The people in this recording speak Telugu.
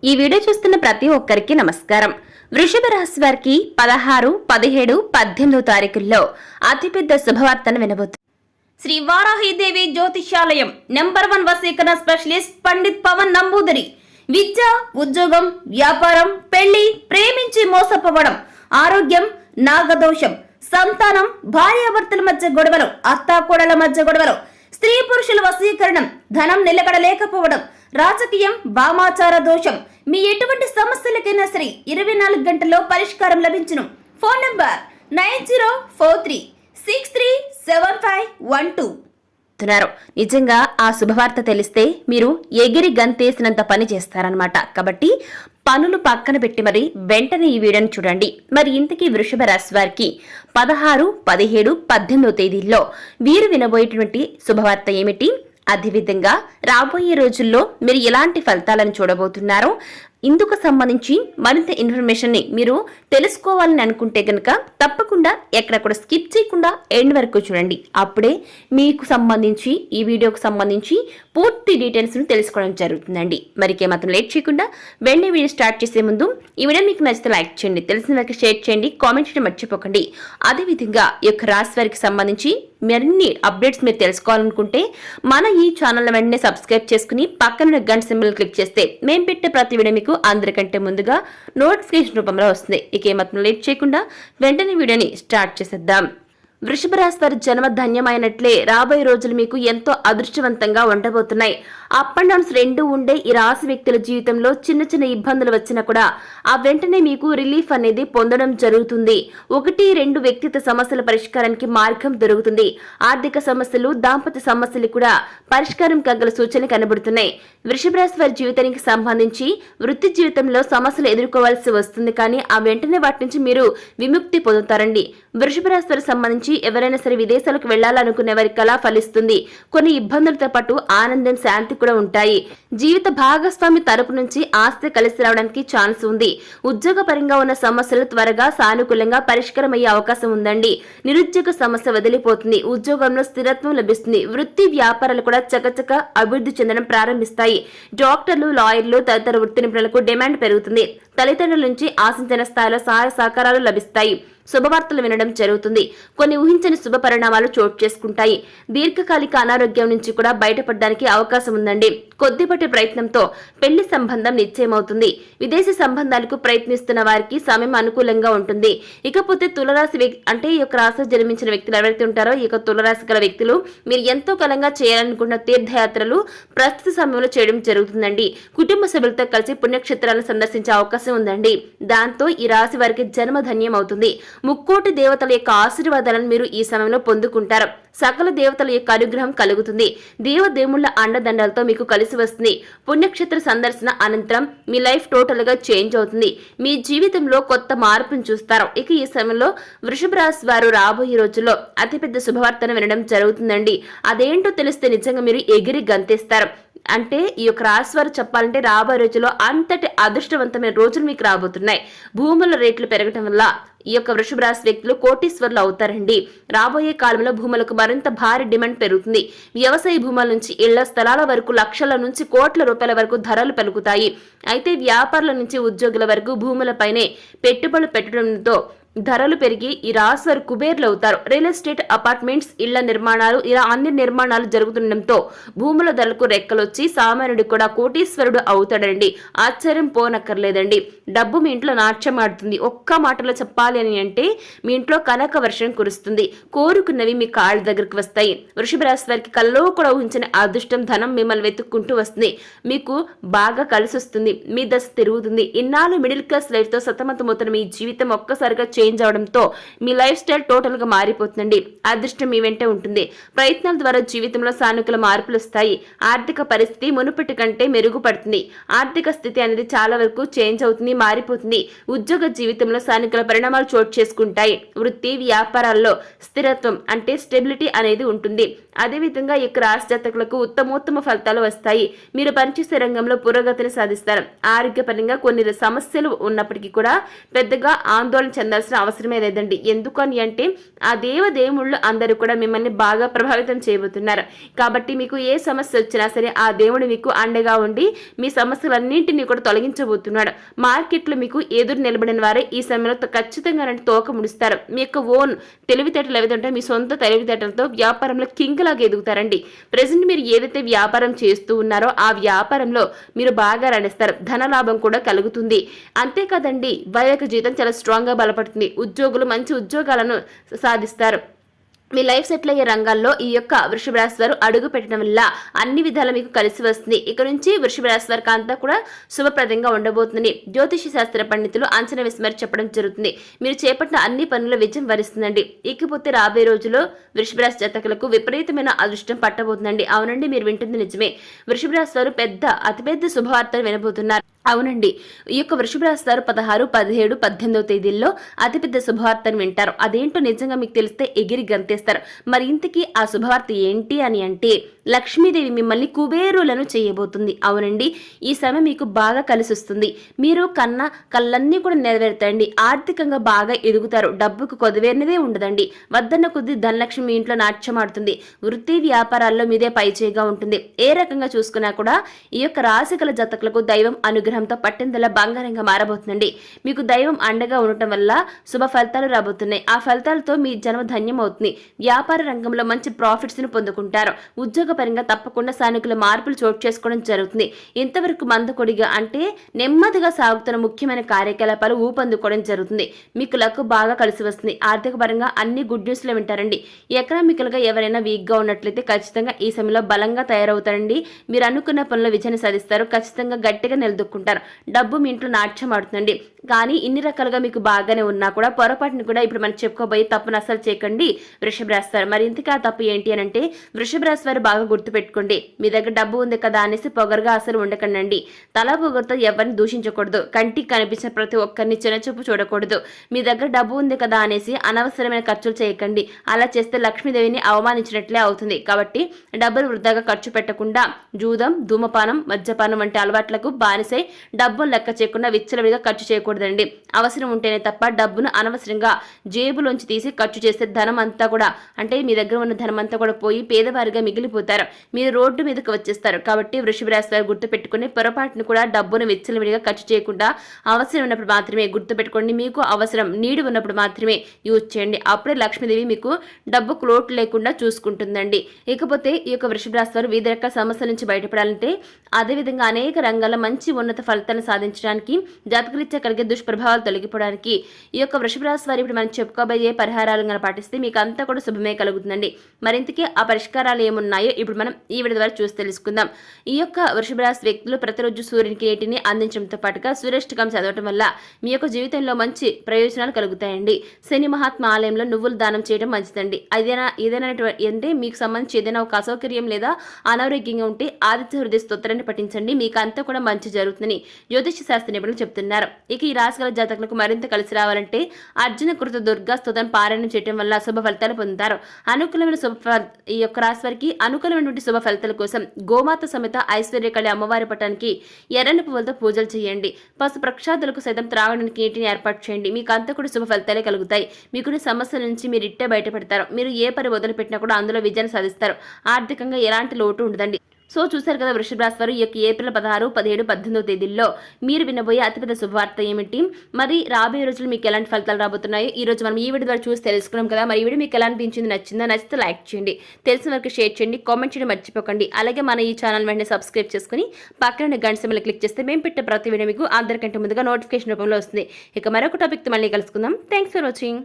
ఈ వీడియో చూస్తున్న ప్రతి ఒక్కరికి నమస్కారం. వృషభ రాశి వారికి 16, 17, 18 తారీఖుల్లో అతిపెద్ద శుభవార్తను వినబోతుంది. శ్రీ వారాహిదేవి జ్యోతిష్యాలయం నంబర్ 1 వశీకరణ స్పెషలిస్ట్ పండిత్ పవన్ నంబూదరి. విద్య, ఉద్యోగం, వ్యాపారం, పెళ్లి, ప్రేమించి మోసపోవడం, ఆరోగ్యం, నాగదోషం, సంతానం, భార్యాభర్తల మధ్య గొడవలు, అత్తాకోడల మధ్య గొడవలు, స్త్రీ పురుషుల వశీకరణం, ధనం నిలకడలేకపోవడం, రాజకీయం, వామాచార దోషం, మీ ఎటువంటి సమస్యలకైనా సరే 24 గంటల్లో పరిష్కారం లభించును. Phone number 9043637512. నిజంగా ఆ శుభవార్త తెలిస్తే మీరు ఎగిరి గంతేసినంత పని చేస్తారనమాట. కాబట్టి పనులు పక్కన పెట్టి మరి వెంటనే ఈ వీడియోని చూడండి. మరి ఇంతకీ వృషభ రాశి వారికి 16, 17, 18 తేదీల్లో వీరు వినబోయేటువంటి శుభవార్త ఏమిటి, అదేవిధంగా రాబోయే రోజుల్లో మీరు ఎలాంటి ఫలితాలను చూడబోతున్నారో ఇందుకు సంబంధించి మరింత ఇన్ఫర్మేషన్ ని మీరు తెలుసుకోవాలని అనుకుంటే గనక తప్పకుండా ఎక్కడ కూడా స్కిప్ చేయకుండా ఎండ్ వరకు చూడండి. అప్పుడే మీకు సంబంధించి ఈ వీడియోకు సంబంధించి పూర్తి డీటెయిల్స్ ను తెలుసుకోవడం జరుగుతుందండి. మరికే మాత్రం లేట్ చేయకుండా వెంటనే వీడియో స్టార్ట్ చేసే ముందు ఈ వీడియో మీకు నచ్చితే లైక్ చేయండి, తెలిసిన వారికి షేర్ చేయండి, కామెంట్ చేయడం మర్చిపోకండి. అదేవిధంగా ఈ యొక్క రాశి వారికి సంబంధించి మరిన్ని అప్డేట్స్ మీరు తెలుసుకోవాలనుకుంటే మన ఈ ఛానల్ వెంటనే సబ్స్క్రైబ్ చేసుకుని పక్కన గంట సింబల్ క్లిక్ చేస్తే మేము పెట్టే ప్రతి వీడియో మీకు అందరికంటే ముందుగా నోటిఫికేషన్ రూపంలో వస్తుంది. ఇక ఏమాత్రం లేట్ చేయకుండా వెంటనే వీడియోని స్టార్ట్ చేసేద్దాం. వృషభ రాశి వారి జన్మ ధన్యమైనట్లే రాబోయే రోజులు మీకు ఎంతో అదృష్టవంతంగా ఉండబోతున్నాయి. అప్ అండ్ డౌన్స్ రెండు ఉండే ఈ రాశి వ్యక్తుల జీవితంలో చిన్న చిన్న ఇబ్బందులు వచ్చినా కూడా ఆ వెంటనే మీకు రిలీఫ్ అనేది పొందడం జరుగుతుంది. 1, 2 వ్యక్తిత్వ సమస్యల పరిష్కారానికి మార్గం దొరుకుతుంది. ఆర్థిక సమస్యలు, దాంపత్య సమస్యలు కూడా పరిష్కారం కాగల సూచనలు కనబడుతున్నాయి. వృషభ రాశి వారి జీవితానికి సంబంధించి వృత్తి జీవితంలో సమస్యలు ఎదుర్కోవాల్సి వస్తుంది, కానీ ఆ వెంటనే వాటి నుంచి మీరు విముక్తి పొందుతారండి. వృషభ రాశి వారికి సంబంధించి ఎవరైనా సరే విదేశాలకు వెళ్లాలనుకునే వారి కళ ఫలిస్తుంది. కొన్ని ఇబ్బందులతో పాటు ఆనందం, శాంతి కూడా ఉంటాయి. జీవిత భాగస్వామి తరపు నుంచి ఆస్తి కలిసి రావడానికి ఛాన్స్ ఉంది. ఉద్యోగ పరంగా ఉన్న సమస్యలు త్వరగా సానుకూలంగా పరిష్కారం అయ్యే అవకాశం ఉందండి. నిరుద్యోగ సమస్య వదిలిపోతుంది. ఉద్యోగంలో స్థిరత్వం లభిస్తుంది. వృత్తి వ్యాపారాలు కూడా చకచక అభివృద్ధి చెందడం ప్రారంభిస్తాయి. డాక్టర్లు, లాయర్లు తదితర వృత్తి నిపుణులకు డిమాండ్ పెరుగుతుంది. తల్లిదండ్రుల నుంచి ఆశించిన స్థాయిలో సహాయ సహకారాలు లభిస్తాయి. శుభవార్తలు వినడం జరుగుతుంది. కొన్ని ఊహించని శుభ పరిణామాలు చోటు చేసుకుంటాయి. దీర్ఘకాలిక అనారోగ్యం నుంచి కూడా బయటపడడానికి అవకాశం ఉందండి. కొద్దిపాటి ప్రయత్నంతో పెళ్లి సంబంధం నిశ్చయమవుతుంది. విదేశీ సంబంధాలకు ప్రయత్నిస్తున్న వారికి సమయం అనుకూలంగా ఉంటుంది. ఇకపోతే తులరాశి అంటే ఈ యొక్క రాశిలో జన్మించిన వ్యక్తులు ఎవరైతే ఉంటారో ఈ యొక్క తులరాశి గల వ్యక్తులు మీరు ఎంతో కాలంగా చేయాలనుకున్న తీర్థయాత్రలు ప్రస్తుత సమయంలో చేయడం జరుగుతుందండి. కుటుంబ సభ్యులతో కలిసి పుణ్యక్షేత్రాలను సందర్శించే అవకాశం ఉందండి. దాంతో ఈ రాశి వారికి జన్మధన్యం అవుతుంది. ముక్కోటి దేవతల యొక్క ఆశీర్వాదాలను మీరు ఈ సమయంలో పొందుకుంటారు. సకల దేవతల యొక్క అనుగ్రహం కలుగుతుంది. దేవదేవుళ్ల అండదండలతో మీకు కలిసి వస్తుంది. పుణ్యక్షేత్ర సందర్శన అనంతరం మీ లైఫ్ టోటల్ గా చేంజ్ అవుతుంది. మీ జీవితంలో కొత్త మార్పును చూస్తారు. ఇక ఈ సమయంలో వృషభ రాశి వారు రాబోయే రోజుల్లో అతిపెద్ద శుభవార్తను వినడం జరుగుతుందండి. అదేంటో తెలిస్తే నిజంగా మీరు ఎగిరి గంతేస్తారు. అంటే ఈ యొక్క రాశి వారు చెప్పాలంటే రాబోయే రోజుల్లో అంతటి అదృష్టవంతమైన రోజులు మీకు రాబోతున్నాయి. భూముల రేట్లు పెరగటం వల్ల ఈ యొక్క వృషభ రాశి వ్యక్తులు కోటీశ్వర్లు అవుతారండి. రాబోయే కాలంలో భూములకు మరింత భారీ డిమాండ్ పెరుగుతుంది. వ్యవసాయ భూముల నుంచి ఇళ్ల స్థలాల వరకు లక్షల నుంచి కోట్ల రూపాయల వరకు ధరలు పెరుగుతాయి. అయితే వ్యాపారుల నుంచి ఉద్యోగుల వరకు భూములపైనే పెట్టుబడులు పెట్టడంతో ధరలు పెరిగి ఈ రాశి వారు కుబేర్లు అవుతారు. రియల్ ఎస్టేట్, అపార్ట్మెంట్స్, ఇళ్ల నిర్మాణాలు ఇలా అన్ని నిర్మాణాలు జరుగుతుండటంతో భూముల ధరలకు రెక్కలొచ్చి సామాన్యుడు కూడా కోటీశ్వరుడు అవుతాడండి. ఆశ్చర్యం పోనక్కర్లేదండి. డబ్బు మీ ఇంట్లో నాట్యం ఆడుతుంది. ఒక్క మాటలో చెప్పాలి అని అంటే మీ ఇంట్లో కనక వర్షం కురుస్తుంది. కోరుకున్నవి మీ కాళ్ళ దగ్గరకు వస్తాయి. వృషభ రాశి వారికి కల్లో కూడా ఊహించిన అదృష్టం, ధనం మిమ్మల్ని వెతుక్కుంటూ వస్తుంది. మీకు బాగా కలిసి వస్తుంది. మీ దశ తిరుగుతుంది. ఇన్నాళ్ళు మిడిల్ క్లాస్ లైఫ్ తో సతమతమవుతున్న మీ జీవితం ఒక్కసారిగా చేంజ్ అవడంతో మీ లైఫ్ స్టైల్ టోటల్ గా మారిపోతుందండి. అదృష్టం మీ వెంటే ఉంటుంది. ప్రయత్నాల ద్వారా జీవితంలో సానుకూల మార్పులు వస్తాయి. ఆర్థిక పరిస్థితి మునుపటి కంటే మెరుగుపడుతుంది. ఆర్థిక స్థితి అనేది చాలా వరకు చేంజ్ అవుతుంది, మారిపోతుంది. ఉద్యోగ జీవితంలో సానుకూల పరిణామాలు చోటు చేసుకుంటాయి. వృత్తి వ్యాపారాల్లో స్థిరత్వం అంటే స్టెబిలిటీ అనేది ఉంటుంది. అదేవిధంగా ఈ రాశి జాతకులకు ఉత్తమోత్తమ ఫలితాలు వస్తాయి. మీరు పనిచేసే రంగంలో పురోగతిని సాధిస్తారు. ఆరోగ్యపరంగా కొన్ని సమస్యలు ఉన్నప్పటికీ కూడా పెద్దగా ఆందోళన చెందాల్సిన భయపడాల్సిన అవసరమే లేదండి. ఎందుకని అంటే ఆ దేవుళ్ళు అందరూ కూడా మిమ్మల్ని బాగా ప్రభావితం చేయబోతున్నారు. కాబట్టి మీకు ఏ సమస్య వచ్చినా సరే ఆ దేవుడు మీకు అండగా ఉండి మీ సమస్యలన్నింటినీ కూడా తొలగించబోతున్నాడు. మార్కెట్లో మీకు ఎదురు నిలబడిన వారే ఈ సమయంలో ఖచ్చితంగా తోక ముడుస్తారు. మీ యొక్క ఓన్ తెలివితేటలు ఏదంటే మీ సొంత తెలివితేటలతో వ్యాపారంలో కింగ్ లాగా ఎదుగుతారండి. ప్రెసెంట్ మీరు ఏదైతే వ్యాపారం చేస్తూ ఉన్నారో ఆ వ్యాపారంలో మీరు బాగా రాణిస్తారు. ధనలాభం కూడా కలుగుతుంది. అంతేకాదండి వారి యొక్క జీవితం చాలా స్ట్రాంగ్ గా బలపడుతుంది. ఉద్యోగులు మంచి ఉద్యోగాలను సాధిస్తారు. మీ లైఫ్ సెటిల్ అయ్యే రంగాల్లో ఈ యొక్క వృషభ రాశి వారు అడుగు పెట్టడం వల్ల అన్ని విధాలు మీకు కలిసి వస్తుంది. ఇక నుంచి వృషభ రాశి వారికి అంతా కూడా శుభప్రదంగా ఉండబోతుంది. జ్యోతిష శాస్త్ర పండితులు అంచనా వేసి మరి చెప్పడం జరుగుతుంది. మీరు చేపట్టిన అన్ని పనుల విజయం వరిస్తుందండి. ఇకపోతే రాబోయే రోజుల్లో వృషభ రాశి జాతకులకు విపరీతమైన అదృష్టం పట్టబోతుందండి. అవునండి, మీరు వింటుంది నిజమే. వృషభ రాశి వారు అతిపెద్ద శుభవార్తలు వినబోతున్నారు. అవునండి, ఈ యొక్క వృషభ రాశి వారు 16, 17, 18వ తేదీల్లో అతిపెద్ద శుభవార్తను వింటారు. అదేంటో నిజంగా మీకు తెలిస్తే ఎగిరి గంతేస్తారు. మరి ఇంతకీ ఆ శుభవార్త ఏంటి అని అంటే లక్ష్మీదేవి మిమ్మల్ని కుబేరులను చేయబోతుంది. అవునండి, ఈ సమయం మీకు బాగా కలిసి వస్తుంది. మీరు కళ్ళన్నీ కూడా నెరవేరుతాయండి. ఆర్థికంగా బాగా ఎదుగుతారు. డబ్బుకు కొదవేరినదే ఉండదండి. వద్దన్న కొద్ది ధనలక్ష్మి మీ ఇంట్లో నాట్యమాడుతుంది. వృత్తి వ్యాపారాల్లో మీదే పైచేయిగా ఉంటుంది. ఏ రకంగా చూసుకున్నా కూడా ఈ యొక్క రాశికల జాతకులకు దైవం అనుగ్రహంతో పట్టిందల బంగారంగా మారబోతుందండి. మీకు దైవం అండగా ఉండటం వల్ల శుభ ఫలితాలు రాబోతున్నాయి. ఆ ఫలితాలతో మీ జన్మ ధన్యం అవుతుంది. వ్యాపార రంగంలో మంచి ప్రాఫిట్స్ ను పొందుకుంటారు. ఉద్యోగ పరంగా తప్పకుండా సానుకూల మార్పులు చోటు చేసుకోవడం జరుగుతుంది. ఇంతవరకు మందకొడిగా అంటే నెమ్మదిగా సాగుతున్న ముఖ్యమైన కార్యకలాపాలు ఊపందుకోవడం జరుగుతుంది. మీకు లక్ బాగా కలిసి వస్తుంది. ఆర్థిక పరంగా అన్ని గుడ్ న్యూస్ లో వింటారండి. ఎకనామికల్ గా ఎవరైనా వీక్ గా ఉన్నట్లయితే ఖచ్చితంగా ఈ సమయంలో బలంగా తయారవుతారండి. మీరు అనుకున్న పనుల విజయాన్ని సాధిస్తారు. ఖచ్చితంగా గట్టిగా నిలదొక్కుంటారు. డబ్బు మీ ఇంట్లో నాట్యం ఆడుతుందండి. కానీ ఇన్ని రకాలుగా మీకు బాగానే ఉన్నా కూడా పొరపాటుని కూడా ఇప్పుడు మనం చెప్పుకోబోయే తప్పును అసలు చేయకండి వృషభ రాశి వారు. మరి ఇంతకీ ఆ తప్పు ఏంటి అని అంటే వృషభ రాశి వారు బాగా గుర్తుపెట్టుకోండి. మీ దగ్గర డబ్బు ఉంది కదా అనేసి పొగరుగా అసలు ఉండకండి. తల పొగరుతో ఎవరిని దూషించకూడదు. కంటికి కనిపించిన ప్రతి ఒక్కరిని చిన్నచూపు చూడకూడదు. మీ దగ్గర డబ్బు ఉంది కదా అనేసి అనవసరమైన ఖర్చులు చేయకండి. అలా చేస్తే లక్ష్మీదేవిని అవమానించినట్లే అవుతుంది. కాబట్టి డబ్బులు వృధాగా ఖర్చు పెట్టకుండా జూదం, ధూమపానం, మద్యపానం వంటి అలవాట్లకు బానిసై డబ్బును లెక్క చేయకుండా విచ్చలవిడిగా ఖర్చు చేయకూడదండి. అవసరం ఉంటేనే తప్ప డబ్బును అనవసరంగా జేబులోంచి తీసి ఖర్చు చేస్తే ధనం అంతా కూడా అంటే మీ దగ్గర ఉన్న ధనం అంతా కూడా పోయి పేదవారిగా మిగిలిపోతారు. మీరు రోడ్డు మీదకి వచ్చేస్తారు. కాబట్టి వృషభ రాశి వారు గుర్తు పెట్టుకుని పొరపాటును కూడా డబ్బును విచ్చలవిడిగా ఖర్చు చేయకుండా అవసరం ఉన్నప్పుడు మాత్రమే గుర్తు పెట్టుకోండి. మీకు అవసరం నీడు ఉన్నప్పుడు మాత్రమే యూజ్ చేయండి. అప్పుడే లక్ష్మీదేవి మీకు డబ్బు లోటు లేకుండా చూసుకుంటుందండి. ఇకపోతే ఈ యొక్క వృషభ రాశి వారు వివిధ రకాల సమస్యల నుంచి బయటపడాలంటే అదేవిధంగా అనేక రంగాల్లో మంచి ఉన్నత ఫలితాలను సాధించడానికి జాతకరీత్యా కలిగే దుష్ప్రభావాలు తొలగిపోవడానికి ఈ యొక్క వృషభ రాశి వారు ఇప్పుడు మనం చెప్పుకోబోయే పరిహారాలను పాటిస్తే మీకు అంతా కూడా శుభమే కలుగుతుందండి. మరింతకీ ఆ పరిష్కారాలు ఏమున్నాయో ఇప్పుడు మనం ఈ వీడియో ద్వారా చూసి తెలుసుకుందాం. ఈ యొక్క వృషభ రాశి వ్యక్తులు ప్రతిరోజు సూర్యునికి నీటిని అందించడంతో పాటుగా సూర్యాష్టకం చదవటం వల్ల మీ యొక్క జీవితంలో మంచి ప్రయోజనాలు కలుగుతాయండి. శని మహాత్మ ఆలయంలో నువ్వులు దానం చేయడం మంచిదండి. ఏదైనా అంటే మీకు సంబంధించి ఏదైనా ఒక అసౌకర్యం లేదా అనారోగ్యంగా ఉంటే ఆదిత్య హృదయ స్తోత్రాన్ని పఠించండి. మీకు అంతా కూడా మంచి జరుగుతుందని జ్యోతిష శాస్త్ర నిపుణులు చెప్తున్నారు. ఇక ఈ రాశిగల జాతకులకు మరింత కలిసి రావాలంటే అర్జున కృత దుర్గా స్తోత్రం పారాయణం చేయడం వల్ల శుభ ఫలితాలు పొందుతారు. అనుకూలమైన ఈ యొక్క రాశి వారికి అనుకూలమైనటువంటి శుభ ఫలితాల కోసం గోమాత సమేత ఐశ్వర్యకళి అమ్మవారి పటానికి ఎర్రని పువ్వులతో పూజలు చేయండి. పశు ప్రక్షాదులకు సైతం త్రాగడానికి నీటిని ఏర్పాటు చేయండి. మీకు అంతా కూడా శుభ ఫలితాలే కలుగుతాయి. మీకున్న సమస్యల నుంచి మీరు ఇట్టే బయటపడతారు. మీరు ఏ పని మొదలుపెట్టినా కూడా అందులో విజయాన్ని సాధిస్తారు. ఆర్థికంగా ఎలాంటి లోటు ఉండదండి. సో చూసారు కదా వృషభ రాశి వారు ఈ యొక్క ఏప్రిల్ 16, 17, 18వ తేదీల్లో మీరు వినబోయే అతిపెద్ద శుభవార్త ఏమిటి, మరి రాబోయే రోజులు మీకు ఎలాంటి ఫలితాలు రాబోతున్నాయో ఈ రోజు మనం ఈ వీడియో ద్వారా చూసి తెలుసుకున్నాం కదా. మరి ఈ వీడియో మీకు ఎలా అనిపించింది, నచ్చితే లైక్ చేయండి, తెలిసిన వరకు షేర్ చేయండి, కామెంట్ చేయడం మర్చిపోకండి. అలాగే మన ఈ ఛానల్ వెంటనే సబ్స్క్రైబ్ చేసుకుని పక్కన గంట సింబల్ క్లిక్ చేస్తే మేము పెట్టే ప్రతి వీడియో మీకు అందరికంటే ముందుగా నోటిఫికేషన్ రూపంలో వస్తుంది. ఇక మరొక టాపిక్తో మళ్ళీ కలుసుకుందాం. Thanks for watching.